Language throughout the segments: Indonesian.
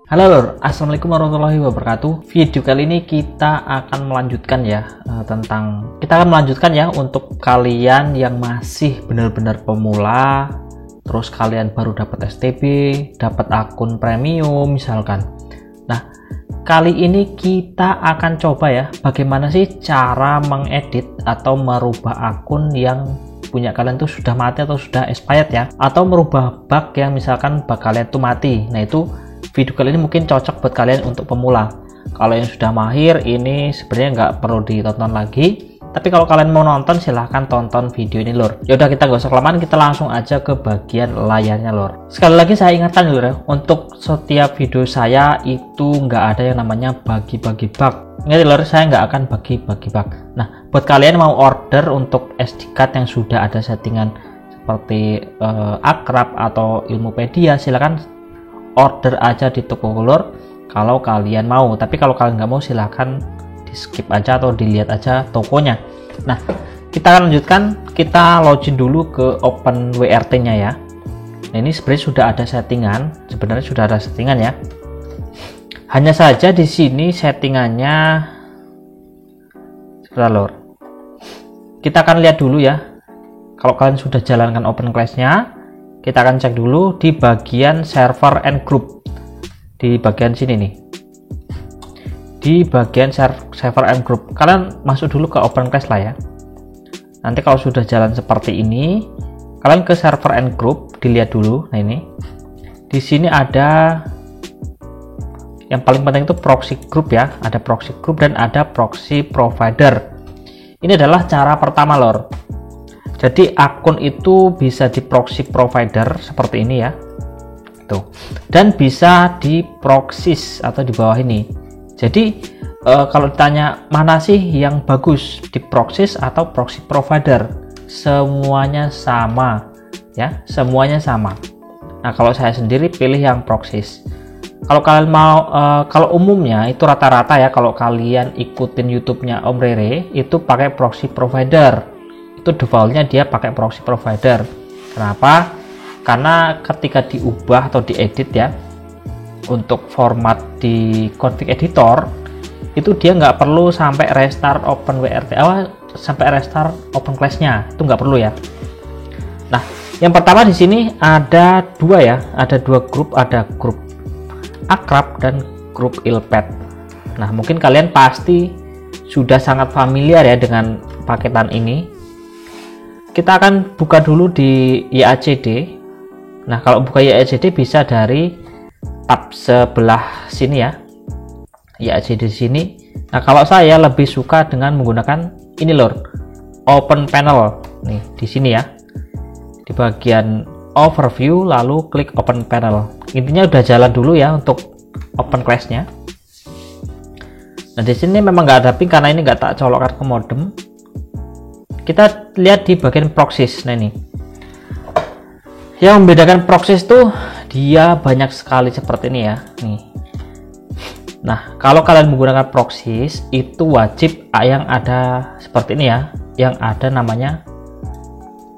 Halo lor, assalamualaikum warahmatullahi wabarakatuh. Video kali ini kita akan melanjutkan untuk kalian yang masih benar-benar pemula, terus kalian baru dapat STB, dapat akun premium misalkan. Nah, kali ini kita akan coba ya, bagaimana sih cara mengedit atau merubah akun yang punya kalian tuh sudah mati atau sudah expired ya, atau merubah bug yang misalkan bug kalian tuh mati. Nah, itu video kali ini mungkin cocok buat kalian untuk pemula. Kalau yang sudah mahir ini sebenarnya nggak perlu ditonton lagi, tapi kalau kalian mau nonton silahkan tonton video ini lor. Yaudah, kita nggak usah kelamaan, kita langsung aja ke bagian layarnya lor. Sekali lagi saya ingatkan lor ya, untuk setiap video saya itu nggak ada yang namanya bagi-bagi bug. Ingat lor, saya nggak akan bagi-bagi bug. Nah, buat kalian mau order untuk SD card yang sudah ada settingan seperti Akrab atau Ilmupedia, silakan order aja di toko lor kalau kalian mau. Tapi kalau kalian nggak mau silahkan di skip aja atau dilihat aja tokonya. Nah, kita akan lanjutkan, kita login dulu ke open WRT nya ya. Nah, ini sebenarnya sudah ada settingan, ya. Hanya saja di sini settingannya sebentar lor, kita akan lihat dulu ya. Kalau kalian sudah jalankan open class nya, kita akan cek dulu di bagian server and group, di bagian sini nih, di bagian server and group. Kalian masuk dulu ke open class lah ya. Nanti kalau sudah jalan seperti ini, kalian ke server and group, dilihat dulu. Nah, ini di sini ada yang paling penting itu proxy group ya, ada proxy group dan ada proxy provider. Ini adalah cara pertama lor. Jadi akun itu bisa di proxy provider seperti ini ya, tuh, dan bisa di proxys atau di bawah ini. Jadi kalau ditanya mana sih yang bagus, di proxys atau proxy provider, semuanya sama ya, semuanya sama. Nah, kalau saya sendiri pilih yang proxys. Kalau kalian mau, kalau umumnya itu rata-rata ya, kalau kalian ikutin YouTube-nya Om Rere itu pakai proxy provider. Itu defaultnya dia pakai proxy provider. Kenapa? Karena ketika diubah atau diedit ya, untuk format di config editor itu dia nggak perlu sampai restart open WRT sampai restart open class-nya, itu nggak perlu ya. Nah, yang pertama di sini ada dua ya, ada dua grup, ada grup Akrab dan grup Ilpad. Nah, mungkin kalian pasti sudah sangat familiar ya dengan paketan ini. Kita akan buka dulu di YACD. Nah, kalau buka YACD bisa dari tab sebelah sini ya, YACD di sini. Nah, kalau saya lebih suka dengan menggunakan ini lor, open panel. Nih di sini ya, di bagian overview lalu klik open panel. Intinya udah jalan dulu ya untuk open class nya. Nah, di sini memang nggak ada ping karena ini nggak tak colokkan ke modem. Kita lihat di bagian proxys. Nah, ini yang membedakan proxys tuh dia banyak sekali seperti ini ya nih. Nah, kalau kalian menggunakan proxys itu wajib yang ada seperti ini ya, yang ada namanya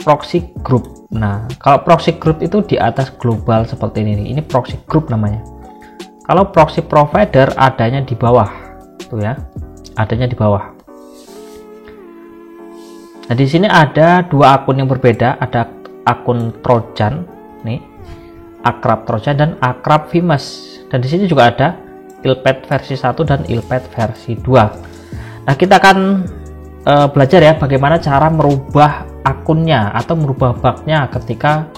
proxy group. Nah, kalau proxy group itu di atas global seperti ini. Ini proxy group namanya. Kalau proxy provider adanya di bawah tuh ya, adanya di bawah. Nah, di sini ada dua akun yang berbeda, ada akun Trojan nih, Akrab Trojan dan Akrab Famous. Dan di sini juga ada Ilpad versi 1 dan Ilpad versi 2. Nah, kita akan belajar ya bagaimana cara merubah akunnya atau merubah bugnya ketika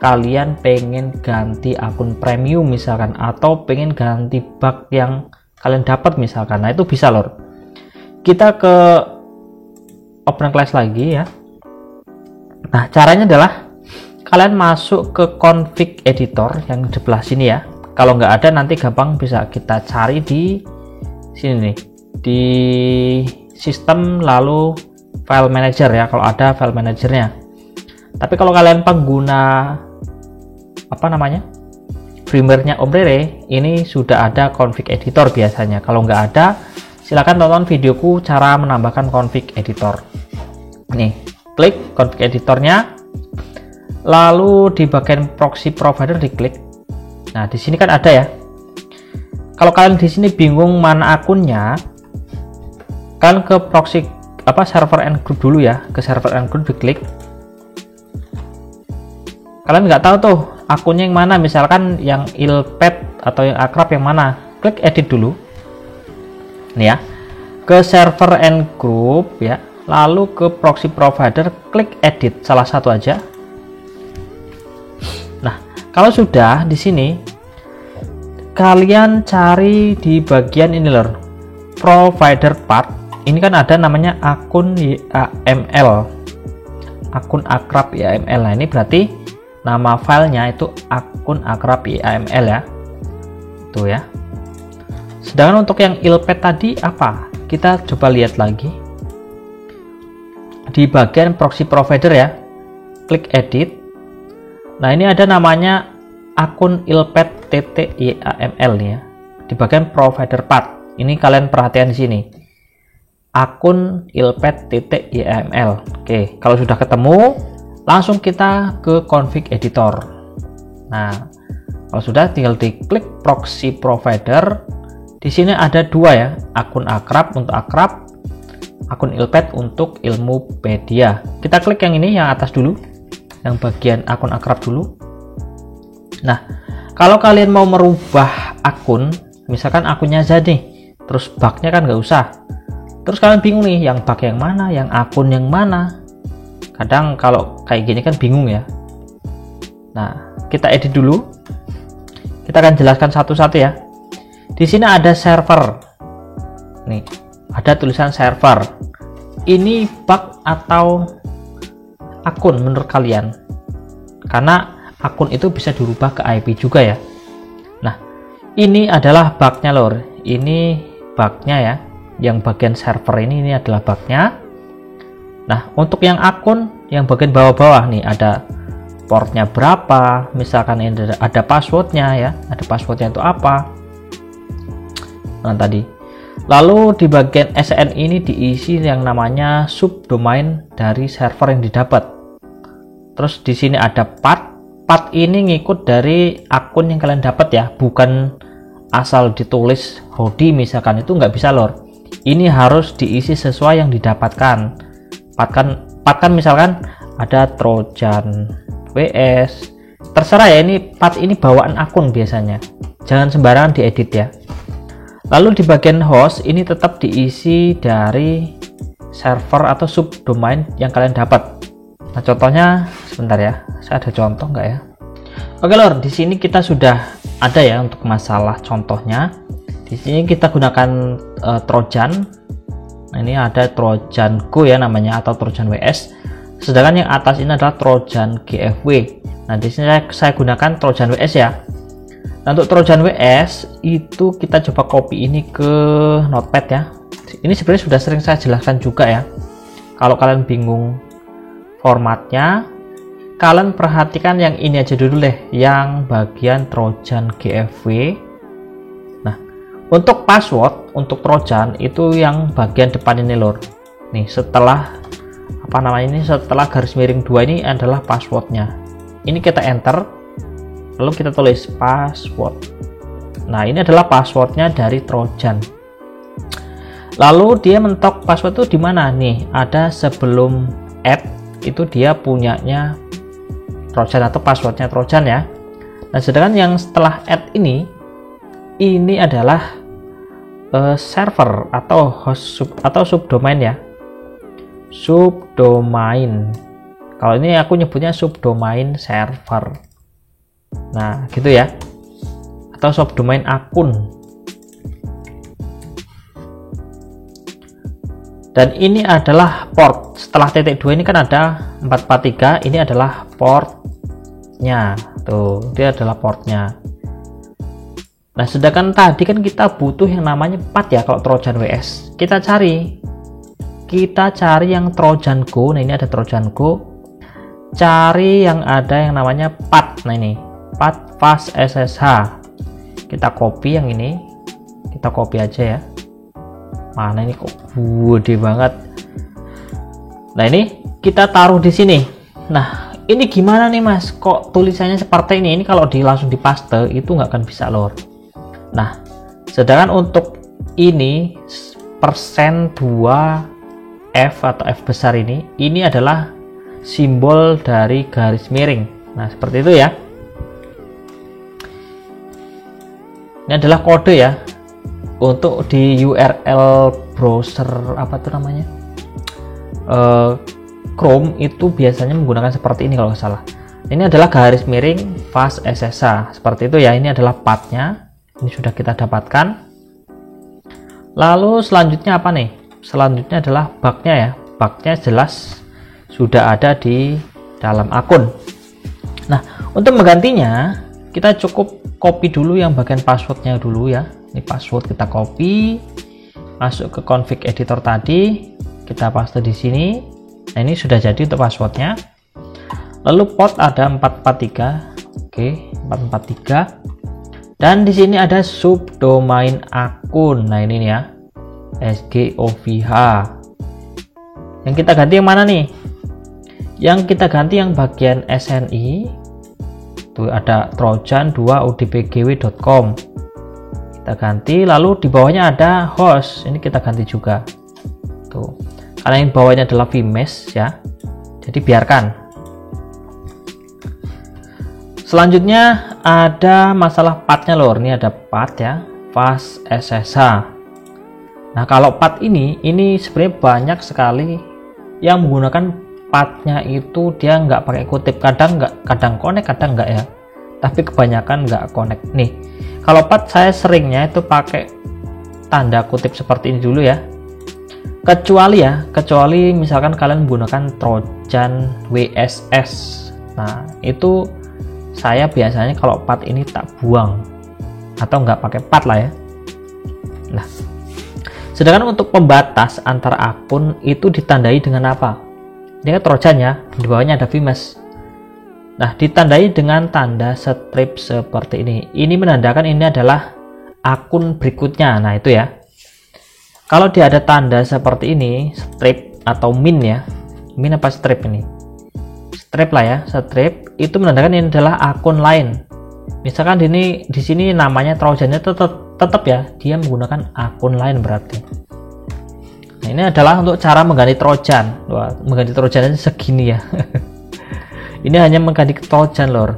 kalian pengen ganti akun premium misalkan, atau pengen ganti bug yang kalian dapat misalkan. Nah, itu bisa lor. Kita ke open class lagi ya. Nah, caranya adalah kalian masuk ke config editor yang di sebelah sini ya. Kalau nggak ada nanti gampang bisa kita cari di sini nih, di sistem lalu file manager ya, kalau ada file manajernya. Tapi kalau kalian pengguna firmware-nya Om Rere, ini sudah ada config editor biasanya. Kalau nggak ada, silakan tonton videoku cara menambahkan config editor. Nih, klik config editornya, lalu di bagian proxy provider diklik. Nah, di sini kan ada ya, kalau kalian di sini bingung mana akunnya, kalian ke proxy server and group dulu ya, ke server and group diklik. Kalian nggak tahu tuh akunnya yang mana, misalkan yang ilpet atau yang akrab yang mana, klik edit dulu nih ya, ke server and group ya, lalu ke proxy provider, klik edit salah satu aja. Nah, kalau sudah di sini kalian cari di bagian ini lor, provider path. Ini kan ada namanya akun YAML, akun akrab YAML. Nah, ini berarti nama filenya itu akun akrab YAML ya, tuh ya. Sedangkan untuk yang ilpet tadi apa? Kita coba lihat lagi di bagian proxy provider ya, klik edit. Nah, ini ada namanya akun ilpet YAML nih ya, di bagian provider path. Ini kalian perhatikan di sini, akun ilpet YAML. Oke, kalau sudah ketemu langsung kita ke config editor. Nah, kalau sudah tinggal diklik proxy provider. Di sini ada dua ya, akun akrab untuk akrab, akun ilpet untuk Ilmupedia. Kita klik yang ini, yang atas dulu, yang bagian akun akrab dulu. Nah, kalau kalian mau merubah akun, misalkan akunnya jadi, terus bugnya kan nggak usah. Terus kalian bingung nih, yang bug yang mana, yang akun yang mana. Kadang kalau kayak gini kan bingung ya. Nah, kita edit dulu. Kita akan jelaskan satu-satu ya. Di sini ada server. Nih, ada tulisan server. Ini bug atau akun menurut kalian? Karena akun itu bisa dirubah ke IP juga ya. Nah, ini adalah bugnya lor. Ini bugnya ya. Yang bagian server ini adalah bugnya. Nah, untuk yang akun, yang bagian bawah-bawah nih ada portnya berapa, misalkan ini ada passwordnya ya, ada passwordnya itu apa. Nah, tadi. Lalu di bagian SN ini diisi yang namanya subdomain dari server yang didapat. Terus di sini ada path. Path ini ngikut dari akun yang kalian dapat ya, bukan asal ditulis Hodi misalkan, itu nggak bisa lor. Ini harus diisi sesuai yang didapatkan. Path kan misalkan ada Trojan WS, terserah ya, ini path ini bawaan akun biasanya, jangan sembarangan diedit ya. Lalu di bagian host ini tetap diisi dari server atau subdomain yang kalian dapat. Nah, contohnya sebentar ya, saya ada contoh nggak ya? Oke lor, di sini kita sudah ada ya untuk masalah contohnya. Di sini kita gunakan Trojan. Nah, ini ada Trojan Go ya namanya, atau Trojan WS. Sedangkan yang atas ini adalah Trojan GFW. Nah, di sini saya gunakan Trojan WS ya. Nah, untuk Trojan WS itu kita coba copy ini ke Notepad ya. Ini sebenarnya sudah sering saya jelaskan juga ya. Kalau kalian bingung formatnya, kalian perhatikan yang ini aja dulu deh, yang bagian Trojan GFW. Nah, untuk password untuk Trojan itu yang bagian depan ini lor. Nih, setelah setelah garis miring 2 ini adalah passwordnya. Ini kita enter, lalu kita tulis password. Nah, ini adalah passwordnya dari Trojan. Lalu dia mentok password itu di mana nih? Ada sebelum add itu dia punyanya Trojan atau passwordnya Trojan ya. Nah, sedangkan yang setelah add ini adalah server atau host atau subdomain ya. Subdomain. Kalau ini aku nyebutnya subdomain server. Nah, gitu ya. Atau subdomain akun. Dan ini adalah port. Setelah titik 2 ini kan ada 443, ini adalah portnya. Tuh, dia adalah portnya. Nah, sedangkan tadi kan kita butuh yang namanya path ya kalau Trojan WS. Kita cari yang Trojan Go. Nah, ini ada Trojan Go. Cari yang ada yang namanya path. Nah, ini path fast SSH. Kita copy yang ini. Kita copy aja ya. Mana ini kok gede banget. Nah, ini kita taruh di sini. Nah, ini gimana nih mas, kok tulisannya seperti ini? Ini kalau langsung dipaste itu nggak akan bisa lor. Nah, Sedangkan untuk ini persen 2F atau F besar ini adalah simbol dari garis miring. Nah, seperti itu ya. Ini adalah kode ya. Untuk di URL browser apa tuh namanya? Chrome itu biasanya menggunakan seperti ini kalau nggak salah. Ini adalah garis miring fast SSH. Seperti itu ya. Ini adalah pathnya. Ini sudah kita dapatkan. Lalu selanjutnya apa nih? Selanjutnya adalah bugnya ya. Bugnya jelas sudah ada di dalam akun. Nah, untuk menggantinya kita cukup copy dulu yang bagian passwordnya dulu ya. Ini password kita copy, masuk ke config editor tadi, kita paste di sini. Nah, ini sudah jadi untuk passwordnya. Lalu port ada 443. Oke, 443. Dan di sini ada subdomain akun. Nah, ini nih ya. SGOVH. Yang kita ganti yang mana nih? Yang kita ganti yang bagian SNI. Tuh ada trojan2udbgw.com. Kita ganti, lalu di bawahnya ada host. Ini kita ganti juga. Tuh. Karena yang bawahnya adalah vmes ya. Jadi biarkan. Selanjutnya ada masalah pathnya lor. Ini ada path ya, fast SSH. Nah, kalau path ini sebenarnya banyak sekali yang menggunakan pathnya itu dia nggak pakai kutip. Kadang connect, kadang nggak ya. Tapi kebanyakan nggak connect. Nih, kalau path saya seringnya itu pakai tanda kutip seperti ini dulu ya. Kecuali misalkan kalian menggunakan Trojan WSS. Nah, itu saya biasanya kalau path ini tak buang atau nggak pakai path lah ya. Nah, sedangkan untuk pembatas antara akun itu ditandai dengan apa? Ini kan Trojan ya, di bawahnya ada vmes. Nah, ditandai dengan tanda strip seperti ini. Ini menandakan ini adalah akun berikutnya. Nah, itu ya. Kalau dia ada tanda seperti ini, strip atau min ya. Min apa strip ini? Strip lah ya, strip itu menandakan ini adalah akun lain. Misalkan di sini namanya Trojannya tetap ya, dia menggunakan akun lain berarti. Nah, ini adalah untuk cara mengganti Trojan. Wah, mengganti Trojan segini ya. Ini hanya mengganti Trojan lor.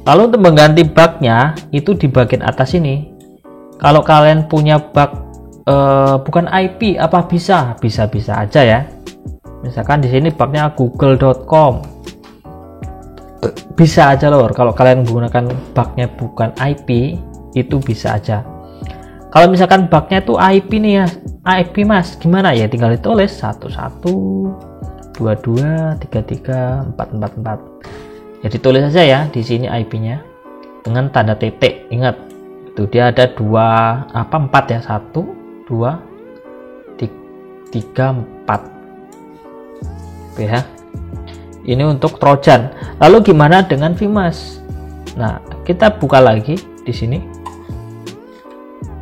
Lalu untuk mengganti bugnya itu di bagian atas ini. Kalau kalian punya bug bukan IP, apa bisa aja ya. Misalkan di sini bugnya google.com. Bisa aja lor, kalau kalian menggunakan bugnya bukan IP itu bisa aja. Kalau misalkan bugnya itu IP nih ya, IP mas, gimana ya? Tinggal ditulis 1122334444. Jadi tulis saja ya di sini IP-nya dengan tanda titik. Ingat, itu dia ada 4 ya, 1 2 3 4. Oke ya. Ini untuk Trojan. Lalu gimana dengan vmes? Nah, kita buka lagi di sini.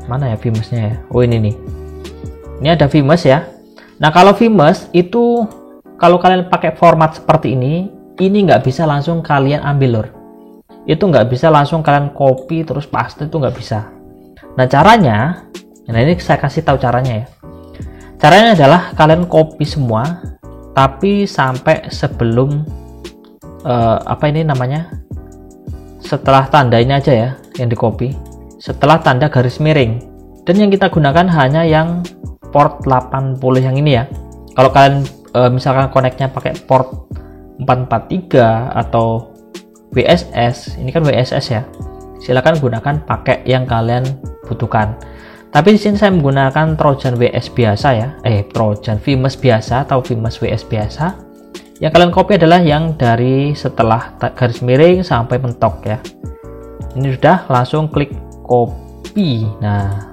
Mana ya vmesnya ya? Oh, ini nih. Ini ada vmes ya. Nah, kalau vmes itu kalau kalian pakai format seperti ini nggak bisa langsung kalian ambil lor. Itu nggak bisa langsung kalian copy terus paste, itu nggak bisa. Nah, caranya, nah ini saya kasih tahu caranya ya. Caranya adalah kalian copy semua, tapi sampai sebelum setelah tanda ini aja ya yang di copy, setelah tanda garis miring. Dan yang kita gunakan hanya yang port 80 yang ini ya. Kalau kalian misalkan connect-nya pakai port 443 atau WSS, ini kan WSS ya, silakan gunakan pakai yang kalian butuhkan. Tapi di sini saya menggunakan Trojan WS biasa ya, Trojan vmes biasa atau vmes WS biasa. Yang kalian copy adalah yang dari setelah garis miring sampai mentok ya. Ini sudah, langsung klik copy. Nah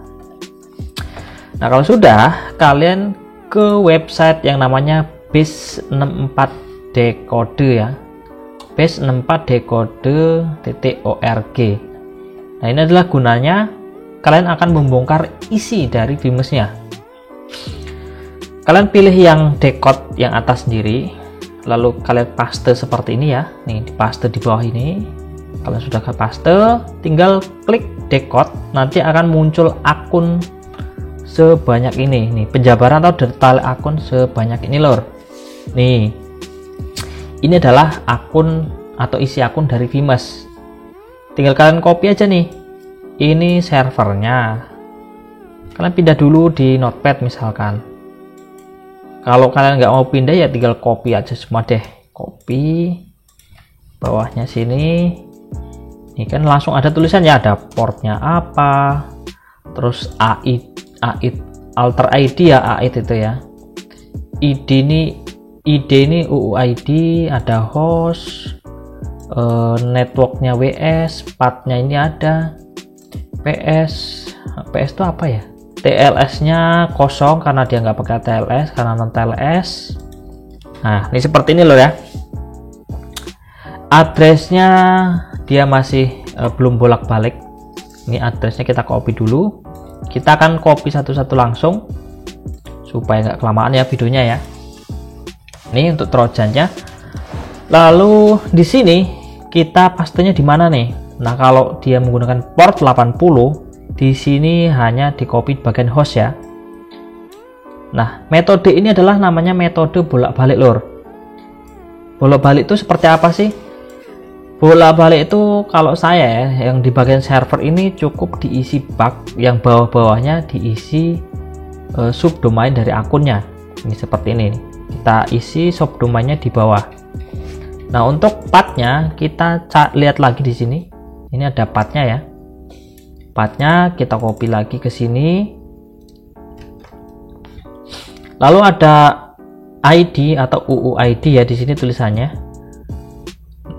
kalau sudah, kalian ke website yang namanya base64decode ya, base64decode.org. Nah, ini adalah gunanya kalian akan membongkar isi dari vmesnya. Kalian pilih yang decode yang atas sendiri, lalu kalian paste seperti ini ya. Nih, dipaste di bawah ini. Kalian sudah paste, tinggal klik decode, nanti akan muncul akun sebanyak ini. Nih, penjabaran atau detail akun sebanyak ini lor. Nih, ini adalah akun atau isi akun dari Vimes. Tinggal kalian copy aja nih. Ini servernya. Kalian pindah dulu di Notepad misalkan. Kalau kalian nggak mau pindah ya tinggal copy aja semua deh. Copy bawahnya sini. Ini kan langsung ada tulisannya, ada portnya apa, terus alter ID ya, AID itu ya. ID ini UUID, ada host, networknya WS, pathnya ini ada, PS itu apa ya? TLS-nya kosong karena dia nggak pakai TLS, karena non TLS. Nah, ini seperti ini loh ya. Addressnya dia masih belum bolak-balik. Ini addressnya kita copy dulu. Kita akan copy satu-satu langsung supaya nggak kelamaan ya videonya ya. Ini untuk trojannya. Lalu di sini kita pastenya di mana nih? Nah, kalau dia menggunakan port 80, di sini hanya di copy bagian host ya. Nah, metode ini adalah namanya metode bolak-balik lor. Bolak-balik itu seperti apa sih? Bolak-balik itu kalau saya ya, yang di bagian server ini cukup diisi bug, yang bawah-bawahnya diisi subdomain dari akunnya. Ini seperti ini. Kita isi subdomainnya di bawah. Nah, untuk pathnya kita lihat lagi di sini. Ini ada pathnya ya. Pathnya kita copy lagi ke sini. Lalu ada ID atau UUID ya, di sini tulisannya.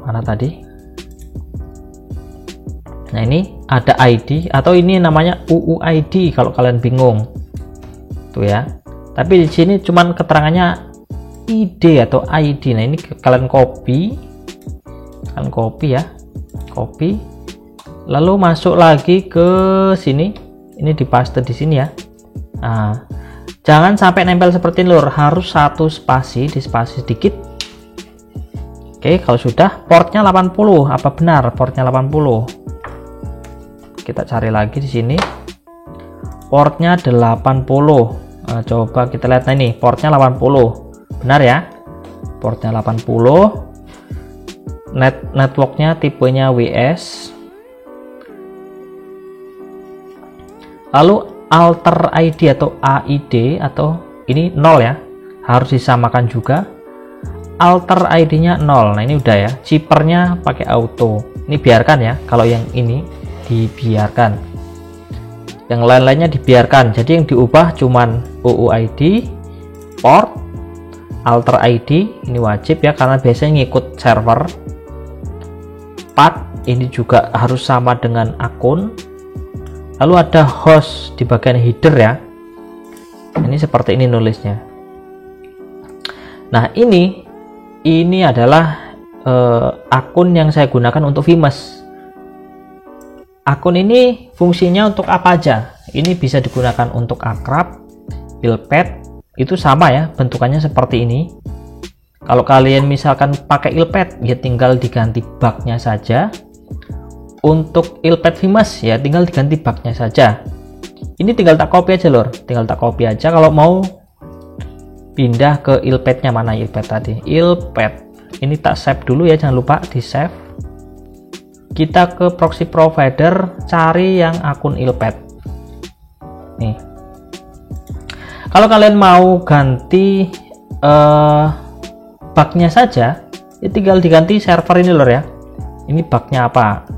Mana tadi? Nah, ini ada ID atau ini namanya UUID kalau kalian bingung. Tuh ya. Tapi di sini cuman keterangannya ID atau ID. Nah, ini kalian copy. Kalian copy ya. Copy. Lalu masuk lagi ke sini. Ini dipaste di sini ya. Nah, jangan sampai nempel seperti ini lur, harus satu spasi, di spasi sedikit. Oke, kalau sudah portnya 80, apa benar portnya 80? Kita cari lagi di sini. Portnya 80. Nah, coba kita lihat, nah ini portnya 80. Benar ya? Portnya 80. Networknya tipenya WS. Lalu alter ID atau AID atau ini 0 ya, harus disamakan juga. Alter ID-nya 0. Nah, ini udah ya. Chippernya pakai auto. Ini biarkan ya. Kalau yang ini dibiarkan. Yang lain-lainnya dibiarkan. Jadi yang diubah cuman UUID, port, alter ID. Ini wajib ya karena biasanya ngikut server. Path ini juga harus sama dengan akun. Lalu ada host di bagian header ya. Ini seperti ini nulisnya. Nah, ini adalah akun yang saya gunakan untuk Vimes. Akun ini fungsinya untuk apa aja? Ini bisa digunakan untuk akrab, ilpad, itu sama ya, bentukannya seperti ini. Kalau kalian misalkan pakai ilpad, ya tinggal diganti bugnya saja. Untuk ilpad Vimes ya tinggal diganti bugnya saja. Ini tinggal tak copy aja lor, tinggal tak copy aja. Kalau mau pindah ke ilpadnya, mana ilpad tadi? Ilpad. Ini tak save dulu ya, jangan lupa di save. Kita ke proxy provider, cari yang akun ilpad. Nih. Kalau kalian mau ganti bugnya saja, ya tinggal diganti server ini lor ya. Ini bugnya apa?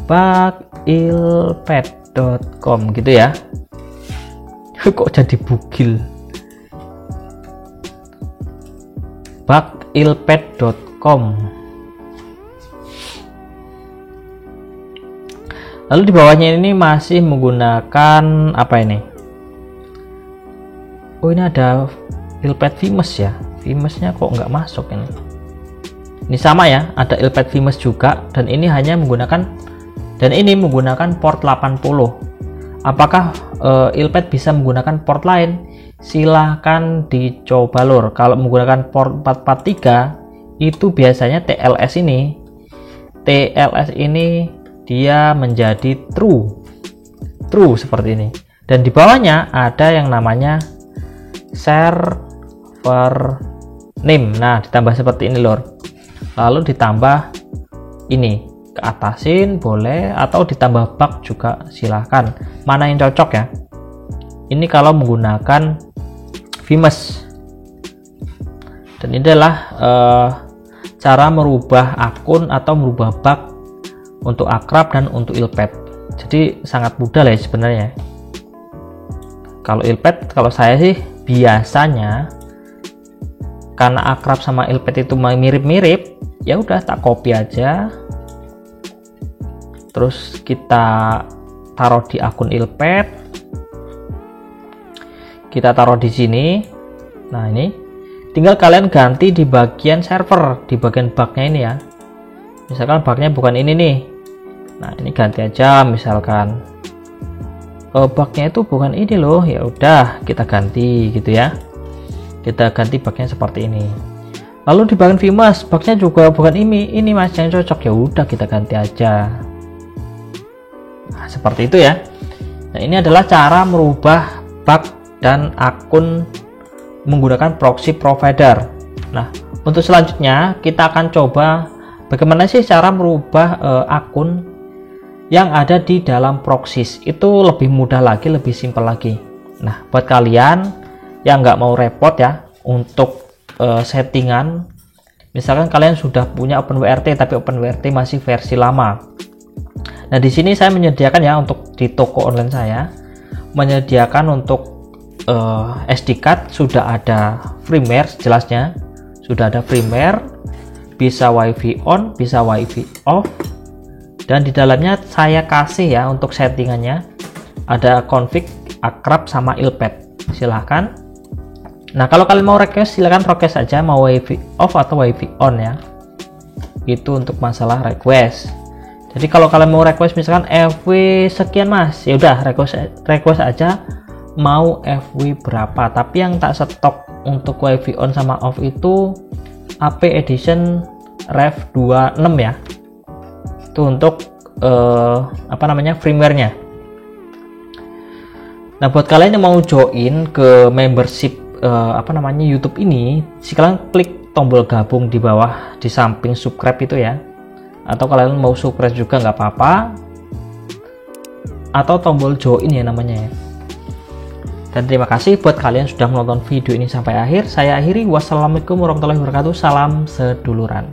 Bugilpad.com gitu ya. Kok jadi bugil? Bugilpad.com. Lalu di bawahnya ini masih menggunakan apa ini? Oh, ini ada ilpad Vimes ya. Vimesnya kok nggak masuk ini? Ini sama ya, ada ilpad Vimes juga, dan ini hanya menggunakan port 80. Apakah ilpad bisa menggunakan port lain? Silahkan dicoba lur. Kalau menggunakan port 443 itu biasanya TLS ini TLS ini dia menjadi true seperti ini, dan di bawahnya ada yang namanya server name. Nah, ditambah seperti ini lor, lalu ditambah ini ke atasin boleh, atau ditambah bug juga silahkan, mana yang cocok ya. Ini kalau menggunakan Vmos, dan ini adalah cara merubah akun atau merubah bug untuk Akrab dan untuk Ilpad. Jadi sangat mudah lah ya sebenarnya. Kalau Ilpad, kalau saya sih biasanya karena Akrab sama Ilpad itu mirip-mirip, ya udah tak copy aja, terus kita taruh di akun Ilpad, kita taruh di sini. Nah, ini tinggal kalian ganti di bagian server, di bagian bugnya ini ya. Misalkan bugnya bukan ini nih, nah ini ganti aja, misalkan bugnya itu bukan ini loh, ya udah kita ganti gitu ya. Kita ganti bugnya seperti ini. Lalu di bagian Vmos bugnya juga bukan ini mas yang cocok, ya udah kita ganti aja. Nah, seperti itu ya. Nah, ini adalah cara merubah bug dan akun menggunakan proxy provider. Nah, untuk selanjutnya kita akan coba bagaimana sih cara merubah akun yang ada di dalam proxies. Itu lebih mudah lagi, lebih simpel lagi. Nah, buat kalian yang nggak mau repot ya untuk settingan, misalkan kalian sudah punya OpenWrt tapi OpenWrt masih versi lama. Nah, di sini saya menyediakan ya, untuk di toko online saya menyediakan untuk SD card sudah ada firmware, jelasnya sudah ada firmware, bisa WiFi on, bisa WiFi off, dan di dalamnya saya kasih ya untuk settingannya ada config Akrab sama Ilpad, silahkan. Nah, kalau kalian mau request silahkan request aja mau WiFi off atau WiFi on ya, itu untuk masalah request. Jadi kalau kalian mau request misalkan FW sekian mas, ya udah request aja mau FW berapa, tapi yang tak stok untuk WiFi on sama off itu AP edition Rev 26 ya, itu untuk firmware-nya. Nah, buat kalian yang mau join ke membership YouTube ini, silahkan klik tombol gabung di bawah di samping subscribe itu ya, atau kalian mau subscribe juga nggak apa-apa, atau tombol join ya namanya ya. Dan terima kasih buat kalian sudah menonton video ini sampai akhir. Saya akhiri, wassalamualaikum warahmatullahi wabarakatuh, salam seduluran.